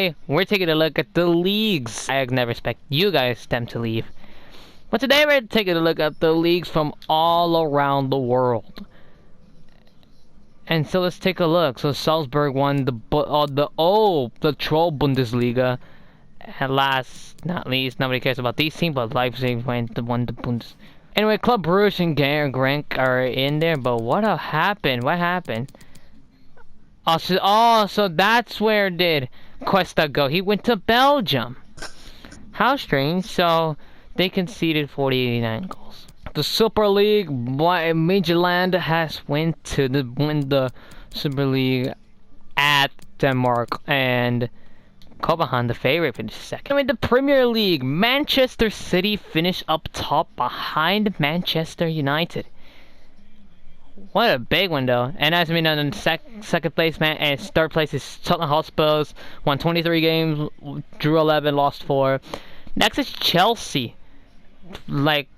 today we're taking a look at the leagues. I never expect you guys them to leave. But today we're taking a look at the leagues from all around the world. And so let's take a look. So Salzburg won the Troll Bundesliga. And last, not least, nobody cares about these teams, but Leipzig won the Bundes. Anyway, Club Brugge and Genk are in there, but what happened? What happened? So that's where did Cuesta go? He went to Belgium. How strange. So they conceded 49 goals. The Super League, Midtjylland has win the Super League at Denmark, and Copenhagen, the favorite, finished second. In the Premier League, Manchester City finished up top behind Manchester United. What a big one, though. And as we know, in second place, and third place is Tottenham Hotspur. Won 23 games, drew 11, lost 4. Next is Chelsea. Like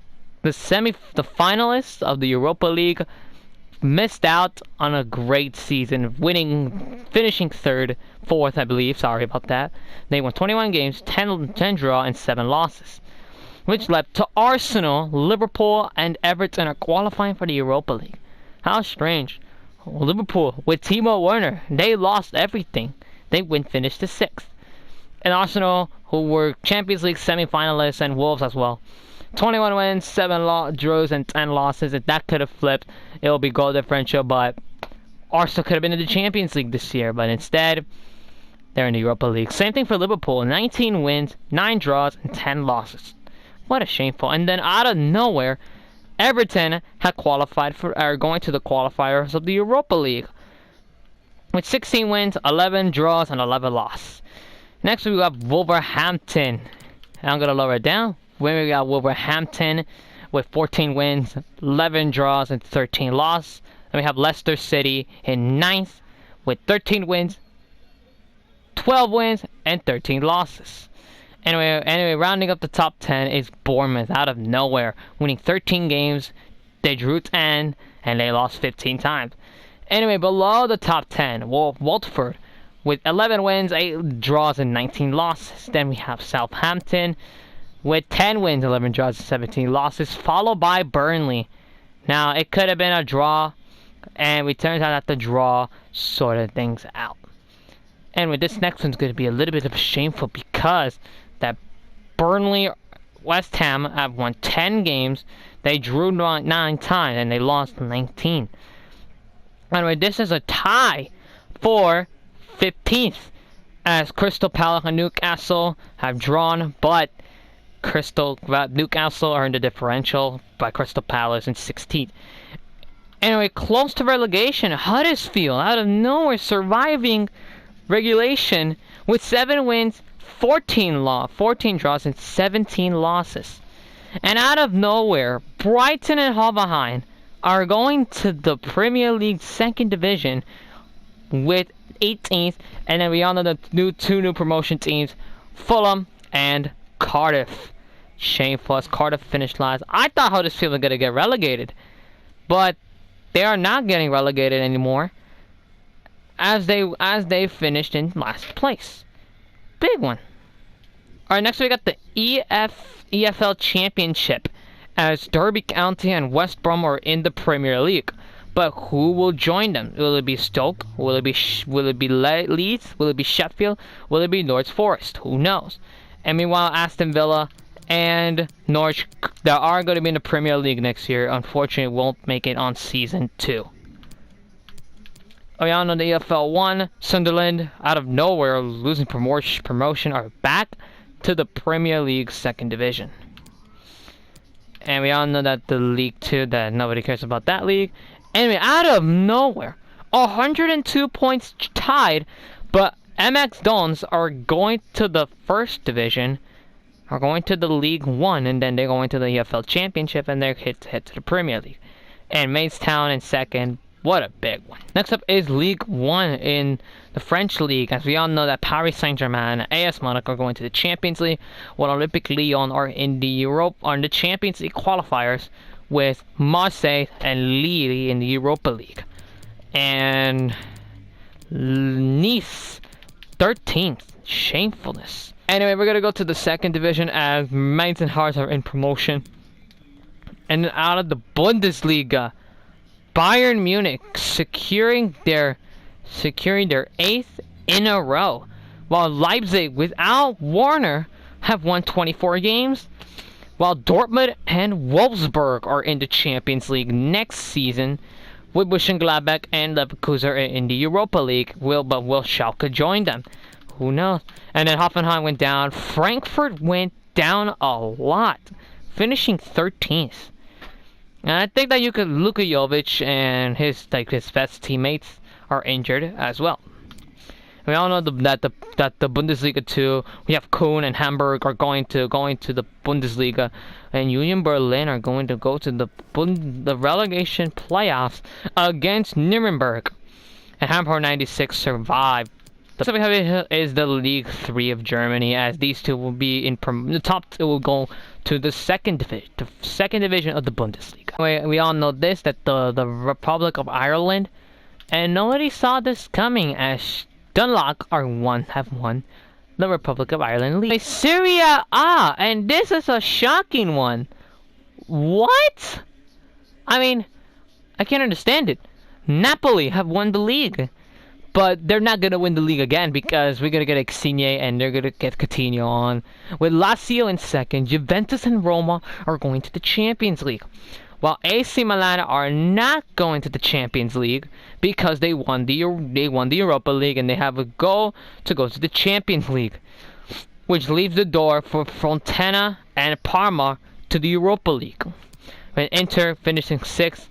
the finalists of the Europa League, missed out on a great season, finishing fourth, I believe. Sorry about that. They won 21 games, 10 draw, and 7 losses, which led to Arsenal, Liverpool, and Everton are qualifying for the Europa League. How strange. Liverpool, with Timo Werner, they lost everything. They finished the 6th. And Arsenal, who were Champions League semi-finalists, and Wolves as well. 21 wins, 7 draws, and 10 losses. If that could have flipped, it will be goal differential, but Arsenal could have been in the Champions League this year, but instead, they're in the Europa League. Same thing for Liverpool. 19 wins, 9 draws, and 10 losses. What a shameful. And then out of nowhere, Everton are going to the qualifiers of the Europa League with 16 wins, 11 draws, and 11 losses. Next we got Wolverhampton. And I'm going to lower it down. When we got Wolverhampton with 14 wins, 11 draws, and 13 losses. And we have Leicester City in 9th with 13 wins, 12 wins, and 13 losses. Anyway, rounding up the top 10 is Bournemouth out of nowhere, winning 13 games. They drew 10, and they lost 15 times. Anyway, below the top 10, Watford with 11 wins, 8 draws, and 19 losses. Then we have Southampton with 10 wins, 11 draws, and 17 losses, followed by Burnley. Now, it could have been a draw, and it turns out that the draw sorted things out. And with this next one's going to be a little bit of shameful because that Burnley, West Ham have won 10 games. They drew 9 times, and they lost 19. Anyway, this is a tie for 15th, as Crystal Palace and Newcastle have drawn, but Newcastle are in the differential by Crystal Palace in 16th. Anyway, close to relegation, Huddersfield out of nowhere surviving regulation with 7 wins, 14 draws, and 17 losses. And out of nowhere, Brighton and Hove Albion are going to the Premier League 2nd Division with 18th, and then we all know the two new promotion teams, Fulham and Cardiff. Shameful as Cardiff finished last. I thought Huddersfield was going to get relegated, but they are not getting relegated anymore, as they finished in last place. Big one. Alright, next we got the EFL Championship, as Derby County and West Brom are in the Premier League. But who will join them? Will it be Stoke? Will it be Leeds? Will it be Sheffield? Will it be Norwich Forest? Who knows? And meanwhile, Aston Villa and Norwich, they are going to be in the Premier League next year. Unfortunately, won't make it on Season 2. On the EFL 1, Sunderland, out of nowhere, losing promotion, are back to the Premier League 2nd Division. And we all know that the League 2, that nobody cares about that league. Anyway, out of nowhere, 102 points tied, but MX Dons are going to the 1st Division, are going to the League 1, and then they're going to the EFL Championship, and they're head to the Premier League. And Maidstone in 2nd. What a big one. Next up is League 1 in the French League, as we all know that Paris Saint-Germain and AS Monaco are going to the Champions League, while Olympique Lyon are in the Champions League qualifiers, with Marseille and Lille in the Europa League. And Nice, 13th. Shamefulness. Anyway, we're gonna go to the second division as Mainz and Hearts are in promotion. And then out of the Bundesliga, Bayern Munich securing their 8th in a row, while Leipzig without Warner have won 24 games, while Dortmund and Wolfsburg are in the Champions League next season, with Mönchengladbach and Leverkusen are in the Europa League. Will Schalke join them? Who knows? And then Hoffenheim went down. Frankfurt went down a lot, finishing 13th. And I think that Luka Jovic and his best teammates are injured as well. We all know that the Bundesliga 2, we have Köln and Hamburg are going to the Bundesliga, and Union Berlin are going to go to the relegation playoffs against Nuremberg. And Hamburg 96 survived. So we have is the League 3 of Germany, as these two will be in the top 2 will go to the second division of the Bundesliga. We all know this, that the Republic of Ireland, and nobody saw this coming, as Dundalk have won the Republic of Ireland League. Serie A, and this is a shocking one. What? I mean, I can't understand it. Napoli have won the league, but they're not going to win the league again, because we're going to get Insigne and they're going to get Coutinho on. With Lazio in second, Juventus and Roma are going to the Champions League, while AC Milan are not going to the Champions League because they won the Europa League, and they have a goal to go to the Champions League, which leaves the door for Fiorentina and Parma to the Europa League. When Inter finishing 6th,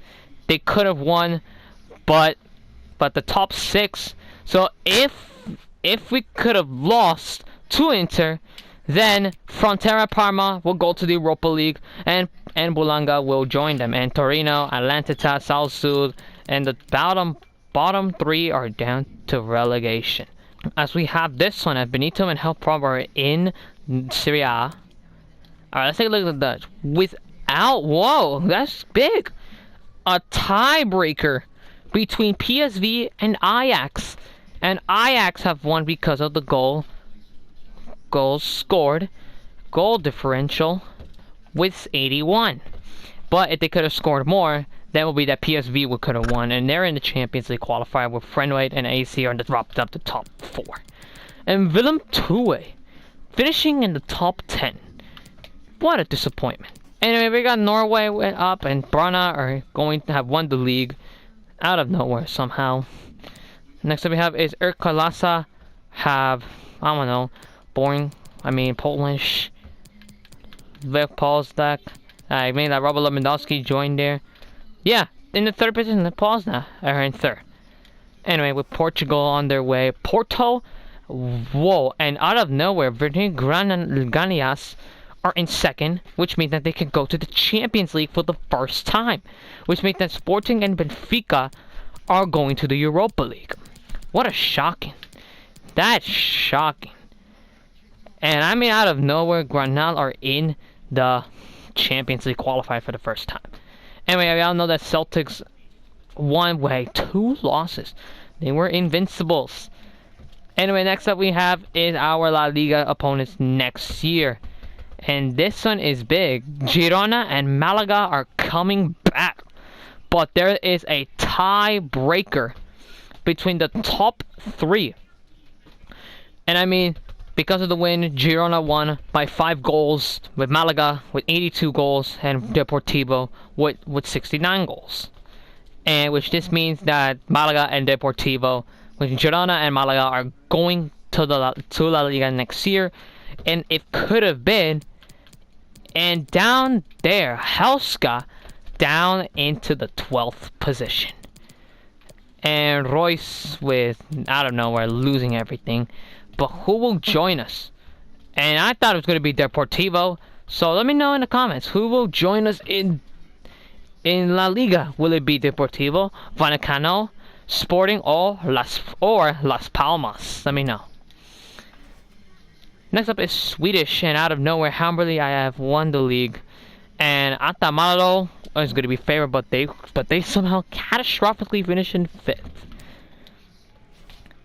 they could have won, but the top 6. So if we could have lost to Inter, then Frontera Parma will go to the Europa League, and Bologna will join them. And Torino, Atalanta, Salzburg, and the bottom 3 are down to relegation. As we have this one, at Benito and Help Proper in Serie A. Alright, let's take a look at that. Whoa, that's big. A tiebreaker between PSV and Ajax. And Ajax have won because of the goals scored, goal differential with 81. But if they could have scored more, that would be that PSV could have won, and they're in the Champions League qualifier with Frenway and AC are dropped up to top 4. And Willem II finishing in the top 10. What a disappointment. Anyway, we got Norway went up, and Brana are going to have won the league out of nowhere somehow. Next up we have is Erkalasa have, I don't know, Polish. Lev Polsdak. I mean that Robert Lewandowski joined there. Yeah, in the third position, the Polsna are in third. Anyway, with Portugal on their way, Porto, whoa, and out of nowhere, Virgin Granias are in second, which means that they can go to the Champions League for the first time, which means that Sporting and Benfica are going to the Europa League. What a shocking. That's shocking. And I mean, out of nowhere, Granal are in the Champions League qualifier for the first time. Anyway, we all know that Celtics won by 2 losses. They were invincibles. Anyway, next up we have is our La Liga opponents next year. And this one is big. Girona and Malaga are coming back. But there is a tiebreaker between the top 3. And I mean, because of the win, Girona won by 5 goals, with Malaga with 82 goals, and Deportivo with 69 goals. And which this means that Malaga and Deportivo, with Girona and Malaga, are going to La Liga next year. And it could have been, and down there, Helska down into the 12th position. And Royce with, I don't know, we're losing everything. But who will join us? And I thought it was going to be Deportivo. So let me know in the comments. Who will join us in La Liga? Will it be Deportivo, Vallecano, Sporting, or Las Palmas? Let me know. Next up is Swedish. And out of nowhere, Hamburg, I have won the league. And I thought Malado was going to be favored, but they somehow catastrophically finished in 5th.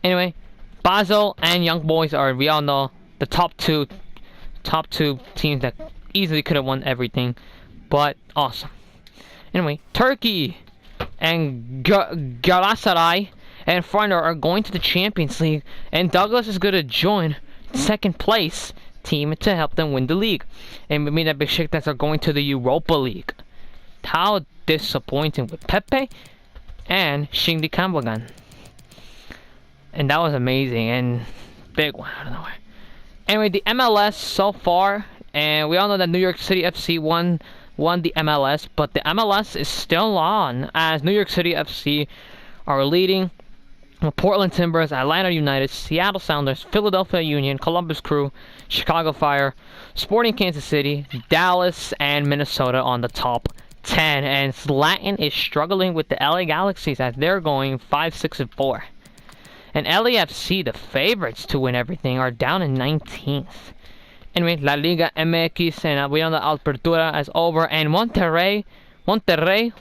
Anyway, Basel and Young Boys are, we all know, the top two teams that easily could have won everything, but awesome. Anyway, Turkey and Galatasaray and Fener are going to the Champions League, and Douglas is going to join second place team to help them win the league. And we mean that Besiktas are going to the Europa League. How disappointing with Pepe and Shindy Kambagan. And that was amazing and big one out of nowhere. Anyway, the MLS so far, and we all know that New York City FC won the MLS, but the MLS is still on as New York City FC are leading Portland Timbers, Atlanta United, Seattle Sounders, Philadelphia Union, Columbus Crew, Chicago Fire, Sporting Kansas City, Dallas, and Minnesota on the top 10. And Latin is struggling with the LA Galaxies as they're going 5-6-4. And LAFC, the favorites to win everything, are down in 19th. Anyway, La Liga MX and we know the Apertura is over, and Monterrey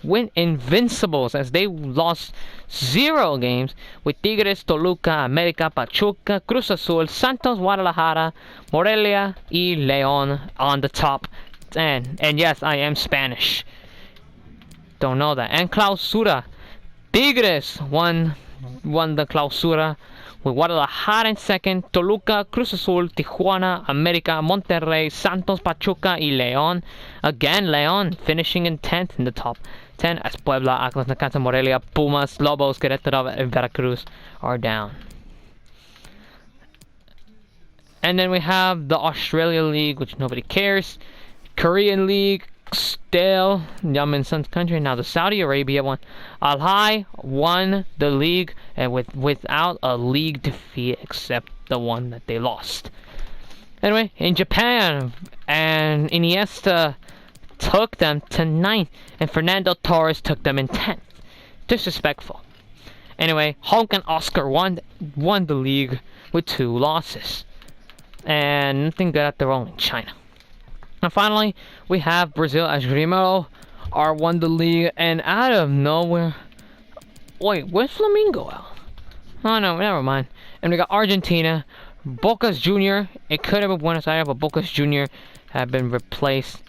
win invincibles as they lost 0 games with Tigres, Toluca, América, Pachuca, Cruz Azul, Santos, Guadalajara, Morelia, y León on the top 10. And yes, I am Spanish. Don't know that. And Clausura, Tigres won the Clausura with Guadalajara in second, Toluca, Cruz Azul, Tijuana, América, Monterrey, Santos, Pachuca, y León. Again, León finishing in 10th in the top 10 as Puebla, Atlas, Necaxa, Morelia, Pumas, Lobos, Querétaro, and Veracruz are down. And then we have the Australia League, which nobody cares. Korean League, still Yamin Sun's country. Now the Saudi Arabia one. Al Hilal won the league and without a league defeat except the one that they lost. Anyway, in Japan, and Iniesta took them to 9th, and Fernando Torres took them in 10th. Disrespectful. Anyway, Hulk and Oscar won the league with 2 losses. And nothing good at the role in China. And finally, we have Brazil as Grêmio won the league, and out of nowhere... Wait, where's Flamengo at? Oh no, never mind. And we got Argentina, Boca Junior. It could have been Buenos Aires, but Boca Junior have been replaced.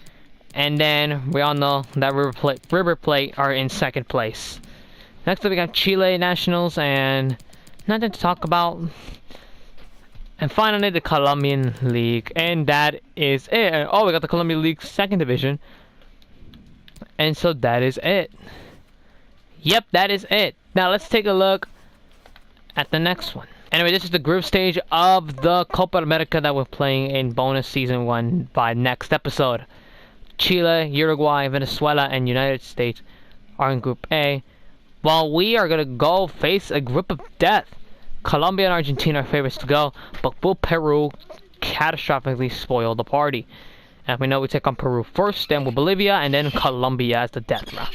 And then we all know that River Plate are in second place. Next up, we got Chile Nationals, and nothing to talk about. And finally, the Colombian League, and that is it. Oh, we got the Colombian League second division, and so that is it. Yep, that is it. Now let's take a look at the next one. Anyway, this is the group stage of the Copa America that we're playing in bonus season 1 by next episode. Chile, Uruguay, Venezuela, and United States are in Group A, while we are gonna go face a group of death. Colombia and Argentina are favorites to go, but will Peru catastrophically spoil the party? And we know we take on Peru first, then with Bolivia, and then Colombia as the death round.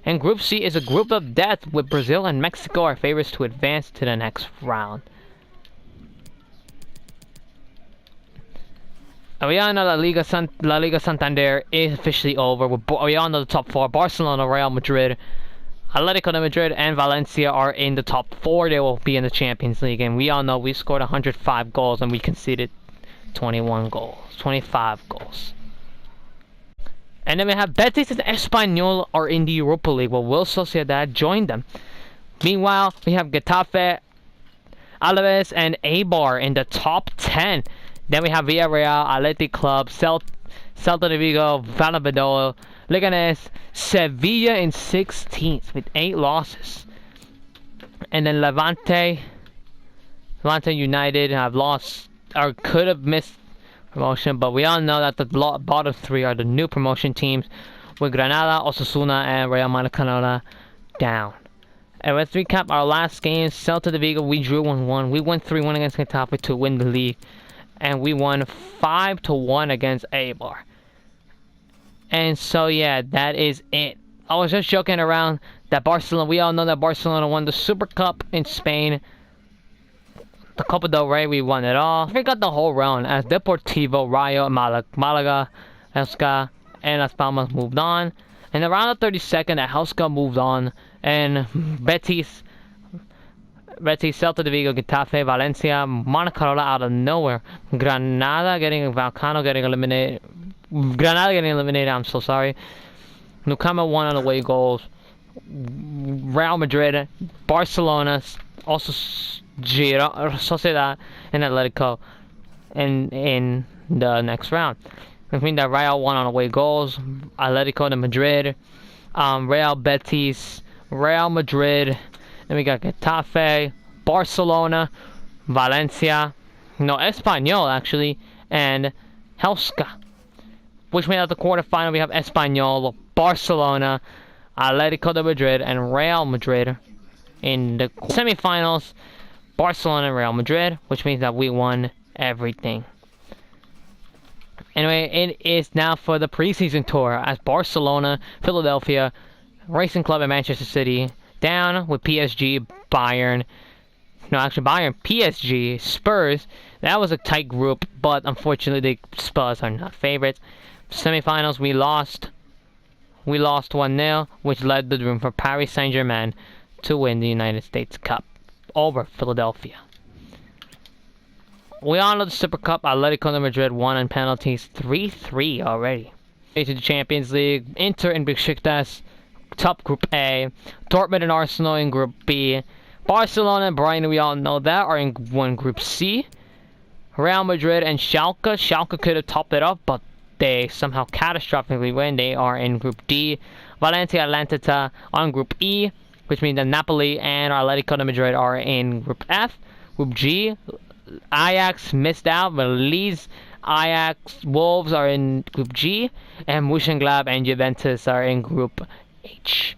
And Group C is a group of death with Brazil and Mexico are favorites to advance to the next round. And we all know La Liga Santander is officially over. We all know the top 4, Barcelona, Real Madrid, Atletico de Madrid, and Valencia are in the top 4. They will be in the Champions League. And we all know we scored 105 goals and we conceded 25 goals. And then we have Betis and Espanyol are in the Europa League, while Will Sociedad joined them. Meanwhile, we have Getafe, Alaves, and Eibar in the top 10. Then we have Villarreal, Athletic Club, Celta de Vigo, Valladolid, Leganés, Sevilla in 16th with 8 losses. And then Levante United have lost, or could have missed promotion, but we all know that the bottom 3 are the new promotion teams, with Granada, Osasuna, and Real Madrid down. And let's recap our last game. Celta de Vigo, we drew 1-1. We won 3-1 against Getafe to win the league. And we won 5-1 against Eibar. And so yeah, that is it. I was just joking around that Barcelona, we all know that Barcelona won the Super Cup in Spain. The Copa del Rey, we won it all. We got the whole round as Deportivo, Rayo, Malaga, Huesca, and Las Palmas moved on. And around the 32nd, Huesca moved on, and Betis Betis, Celta de Vigo, Getafe, Valencia, Monaco out of nowhere. Granada getting eliminated. I'm so sorry. Nukama won on away goals. Real Madrid, Barcelona, also Sociedad, and Atletico in the next round. Which means that Real won on away goals. Atletico de Madrid, Real Betis, Real Madrid. Then we got Getafe, Barcelona, Valencia, no, Espanyol actually, and Helska. Which means at the quarterfinal we have Espanyol, Barcelona, Atletico de Madrid, and Real Madrid. In the semifinals, Barcelona and Real Madrid, which means that we won everything. Anyway, it is now for the preseason tour as Barcelona, Philadelphia, Racing Club, and Manchester City down with PSG, Bayern, PSG, Spurs. That was a tight group, but unfortunately the Spurs are not favorites. Semifinals, we lost 1-0, which led the room for Paris Saint-Germain to win the United States Cup over Philadelphia. We all know the Super Cup. Atletico de Madrid won on penalties 3-3 already. To the Champions League, Inter and Besiktas top Group A, Dortmund and Arsenal in Group B, Barcelona and Brighton, we all know that, are in Group C. Real Madrid and Schalke. Schalke could have topped it up, but they somehow catastrophically win. They are in Group D. Valencia, Atalanta on Group E, which means that Napoli and Atletico de Madrid are in Group F. Group G, Ajax missed out, but Leeds, Ajax, Wolves are in Group G, and Mönchengladbach and Juventus are in Group H.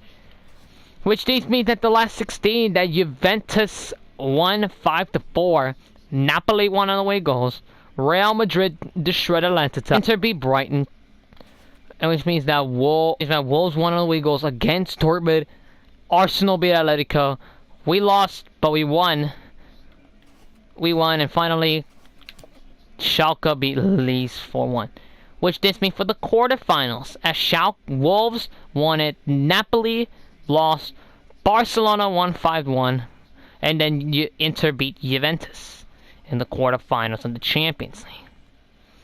Which leads me that the last 16, that Juventus won 5-4, Napoli won on away goals, Real Madrid destroyed Atalanta, Inter beat Brighton, and which means that Wolves won on away goals against Dortmund, Arsenal beat Atletico, we lost, but we won. And finally, Schalke beat Leeds 4-1. Which leads me for the quarterfinals, as Wolves won it, Napoli lost, Barcelona won 5-1, and then Inter beat Juventus in the quarterfinals of the Champions League.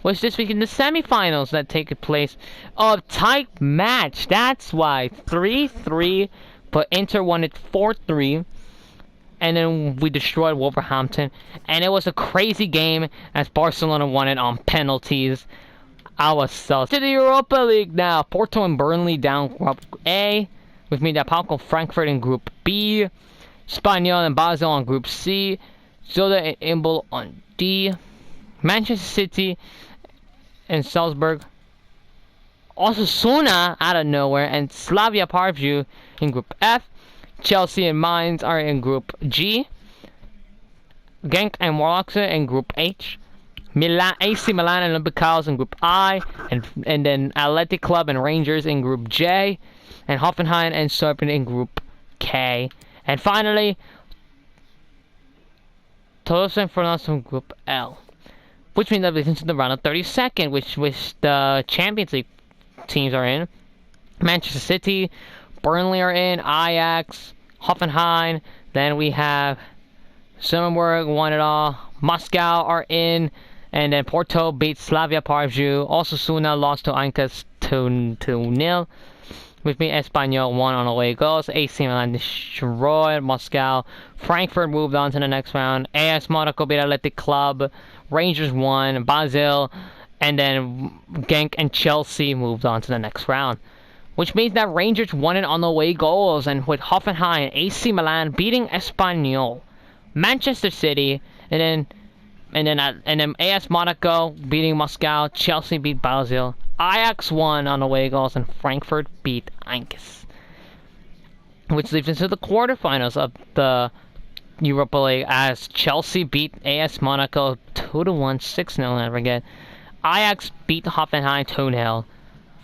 Which this week in the semifinals that take place, a tight match, that's why, 3-3, but Inter won it 4-3, and then we destroyed Wolverhampton, and it was a crazy game as Barcelona won it on penalties. I was so to the Europa League now. Porto and Burnley down Group A, which means that Palco Frankfurt in Group B, Espanyol and Basel on Group C, Zoda and Imbol on D, Manchester City and Salzburg, Osasuna out of nowhere, and Slavia Prague in Group F. Chelsea and Mainz are in Group G, Genk and Warlock in Group H, AC Milan and Olympiacos in Group I, and then Athletic Club and Rangers in Group J, and Hoffenheim and Serpent in Group K, and finally Toulouse and Frosinone in Group L, which means that we into the round of 32nd, which the Champions League teams are in. Manchester City, Burnley are in, Ajax, Hoffenheim, then we have Summerburg won it all, Moscow are in, and then Porto beat Slavia Prague. Osasuna lost to Ancas 2-0. With me, Espanyol won on away goals. AC Milan destroyed Moscow. Frankfurt moved on to the next round. AS Monaco beat Athletic Club. Rangers won. Basel, and then Genk and Chelsea moved on to the next round. Which means that Rangers won it on away goals, and with Hoffenheim, AC Milan beating Espanyol, Manchester City, and then AS Monaco beating Moscow, Chelsea beat Basel, Ajax won on away goals, and Frankfurt beat Ancas. Which leads into the quarterfinals of the Europa League as Chelsea beat AS Monaco 2-1, 6-0, I forget. Ajax beat Hoffenheim 2-0.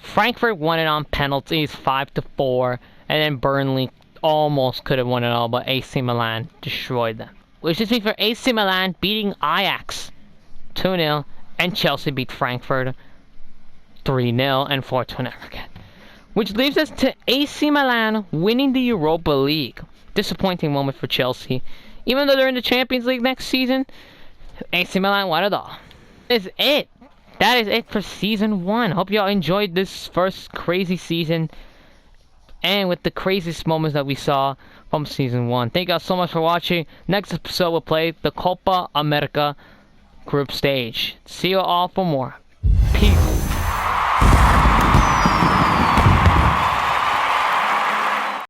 Frankfurt won it on penalties 5-4, and then Burnley almost could have won it all, but AC Milan destroyed them. Which is me for AC Milan beating Ajax 2-0, and Chelsea beat Frankfurt 3-0 and 4-2, I forget. Which leaves us to AC Milan winning the Europa League. Disappointing moment for Chelsea. Even though they're in the Champions League next season, AC Milan won it all. That is it. That is it for season 1. Hope y'all enjoyed this first crazy season, and with the craziest moments that we saw from season 1. Thank y'all so much for watching. Next episode we'll play the Copa America group stage. See you all for more. Peace.